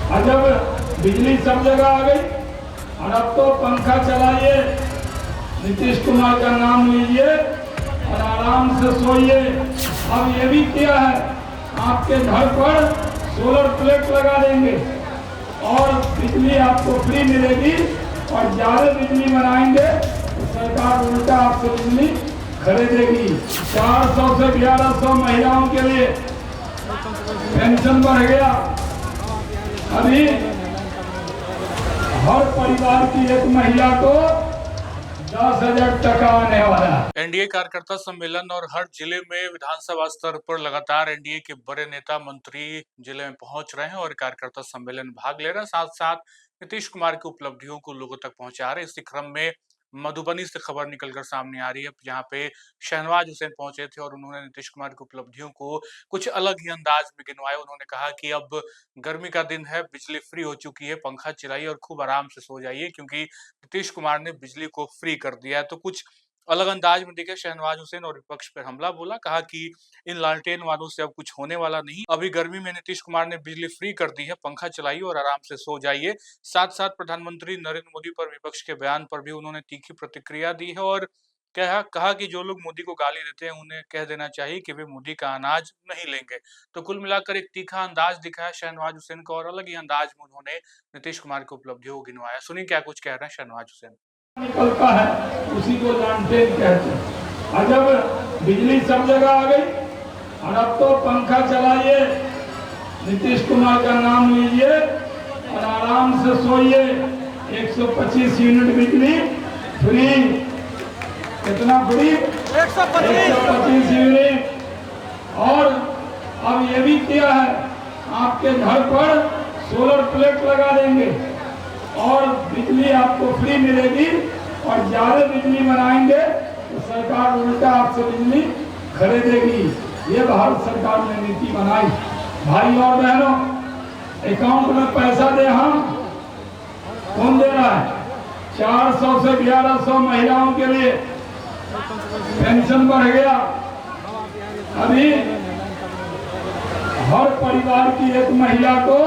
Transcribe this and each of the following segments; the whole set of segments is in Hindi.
और जब बिजली सब जगह आ गई और अब तो पंखा चलाइए, नीतीश कुमार का नाम लीजिए और आराम से सोइए। अब ये भी किया है, आपके घर पर सोलर प्लेट लगा देंगे और बिजली आपको फ्री मिलेगी। और ज़्यादा बिजली बनाएंगे तो सरकार उल्टा आपसे बिजली खरीदेगी। 400 से 1100 महिलाओं के लिए पेंशन बढ़ गया। अभी हर परिवार की एक महिला को 10,000 टका आने वाला है। एनडीए कार्यकर्ता सम्मेलन और हर जिले में विधानसभा स्तर पर लगातार एनडीए के बड़े नेता मंत्री जिले में पहुंच रहे हैं और कार्यकर्ता सम्मेलन में भाग ले रहे हैं। साथ साथ नीतीश कुमार की उपलब्धियों को लोगों तक पहुंचा रहे हैं। इसी क्रम में मधुबनी से खबर निकलकर सामने आ रही है, जहां पे शहनवाज हुसैन पहुंचे थे और उन्होंने नीतीश कुमार की उपलब्धियों को कुछ अलग ही अंदाज में गिनवाया। उन्होंने कहा कि अब गर्मी का दिन है, बिजली फ्री हो चुकी है, पंखा चलाइए और खूब आराम से सो जाइए, क्योंकि नीतीश कुमार ने बिजली को फ्री कर दिया है। तो कुछ अलग अंदाज में दिखे शहनवाज हुसैन और विपक्ष पर हमला बोला। कहा कि इन लालटेन वालों से अब कुछ होने वाला नहीं। अभी गर्मी में नीतीश कुमार ने बिजली फ्री कर दी है, पंखा चलाइए और आराम से सो जाइए। साथ साथ प्रधानमंत्री नरेंद्र मोदी पर विपक्ष के बयान पर भी उन्होंने तीखी प्रतिक्रिया दी है और कहा कि जो लोग मोदी को गाली देते हैं उन्हें कह देना चाहिए कि वे मोदी का अनाज नहीं लेंगे। तो कुल मिलाकर एक तीखा अंदाज दिखा है शहनवाज हुसैन का और अलग ही अंदाज में उन्होंने नीतीश कुमार की उपलब्धियों को गिनवाया। सुनिए क्या कुछ कह रहे हैं शहनवाज हुसैन। निकलता है उसी को लालटेन कहते हैं। और जब बिजली सब जगह आ गई और अब तो पंखा चलाइए, नीतीश कुमार का नाम लीजिए और आराम से सोइए। 125 यूनिट बिजली फ्री। कितना फ्री? 125 यूनिट। और अब ये भी किया है, आपके घर पर सोलर प्लेट लगा देंगे और बिजली आपको फ्री मिलेगी। और ज़्यादा बिजली बनाएंगे तो सरकार उल्टा आपसे बिजली खरीदेगी। ये भारत सरकार ने नीति बनाई। भाई और बहनों, अकाउंट में पैसा दे हम, कौन दे रहा है? 400 से 1100 महिलाओं के लिए पेंशन बढ़ गया। अभी हर परिवार की एक महिला को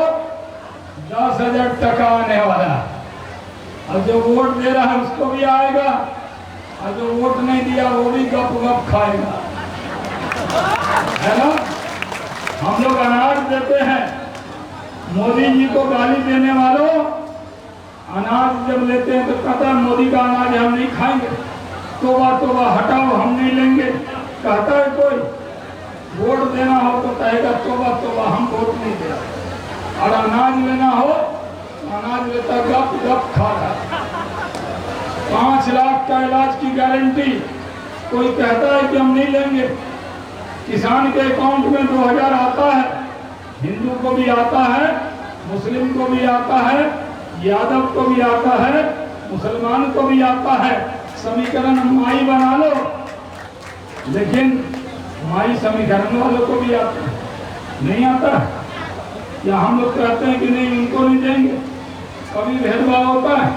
10,000 टका आने वाला है। और जो वोट दे रहा है उसको भी आएगा और जो वोट नहीं दिया वो भी गप गप खाएगा, है ना? हम लोग अनाज देते हैं। मोदी जी को गाली देने वालों अनाज जब लेते हैं तो कहता है मोदी का अनाज हम नहीं खाएंगे, तोबा तोबा हटाओ हम नहीं लेंगे। कहता है कोई वोट देना हो तो कहेगा तोबा तोबा हम वोट नहीं दे। और अनाज लेना हो, अनाज लेता गप गप खा रहा। 5 लाख का इलाज की गारंटी, कोई कहता है कि हम नहीं लेंगे। किसान के अकाउंट में 2000 आता है, हिंदू को भी आता है, मुस्लिम को भी आता है, यादव को भी आता है, मुसलमान को भी आता है। समीकरण माई बना लो, लेकिन माई समीकरण वालों को भी आता है, नहीं आता है। या हम लोग कहते हैं कि नहीं उनको नहीं देंगे, कभी भेदभाव होता है।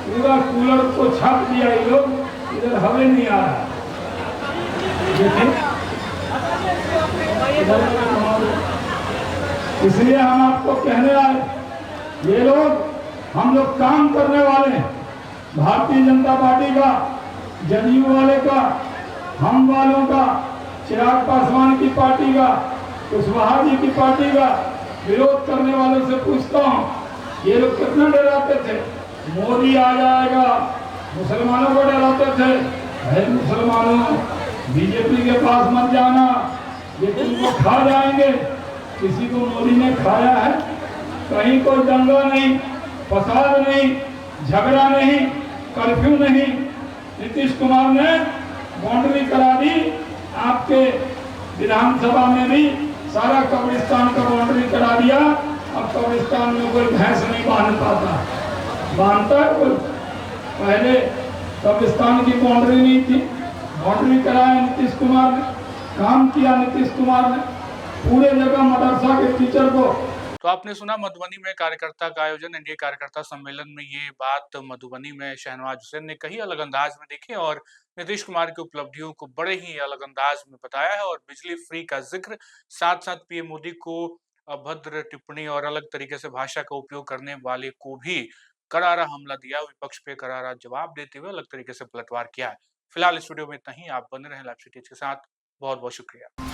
पूरा कूलर को छाप दिया ये लोग, इधर हवा नहीं आ रहा। इसलिए हम आपको कहने आए, ये लोग, हम लोग काम करने वाले हैं, भारतीय जनता पार्टी का, जदयू वाले का, हम वालों का, चिराग पासवान की पार्टी का, कुशवाहा जी की पार्टी का विरोध करने वालों से पूछता हूँ, ये लोग कितना डराते थे मोदी आ जाएगा, मुसलमानों को डराते थे, है मुसलमानों बीजेपी के पास मत जाना, ये तुमको खा जाएंगे। किसी को मोदी ने खाया है? कहीं कोई दंगा नहीं, फसाद नहीं, झगड़ा नहीं, कर्फ्यू नहीं। नीतीश कुमार ने बाउंड्री करा दी। आपके विधानसभा में भी सारा कब्रिस्तान का बाउंड्री करा दिया। अब कब्रिस्तान में कोई भैंस नहीं बांध पाता, बांधता है कोई? पहले कब्रिस्तान की बाउंड्री नहीं थी, बाउंड्री कराया नीतीश कुमार ने, काम किया नीतीश कुमार ने, पूरे जगह मदरसा के टीचर को। तो आपने सुना मधुबनी में कार्यकर्ता का आयोजन, एनडीए कार्यकर्ता सम्मेलन में ये बात मधुबनी में शहनवाज हुसैन ने कही, अलग अंदाज में देखी और नीतीश कुमार की उपलब्धियों को बड़े ही अलग अंदाज में बताया है और बिजली फ्री का जिक्र, साथ साथ पीएम मोदी को अभद्र टिप्पणी और अलग तरीके से भाषा का उपयोग करने वाले को भी करारा हमला दिया। विपक्ष पे करारा जवाब देते हुए अलग तरीके से पलटवार किया है। फिलहाल इस वीडियो में इतना ही। आप बने रहें लाइव सिटीज के साथ। बहुत बहुत शुक्रिया।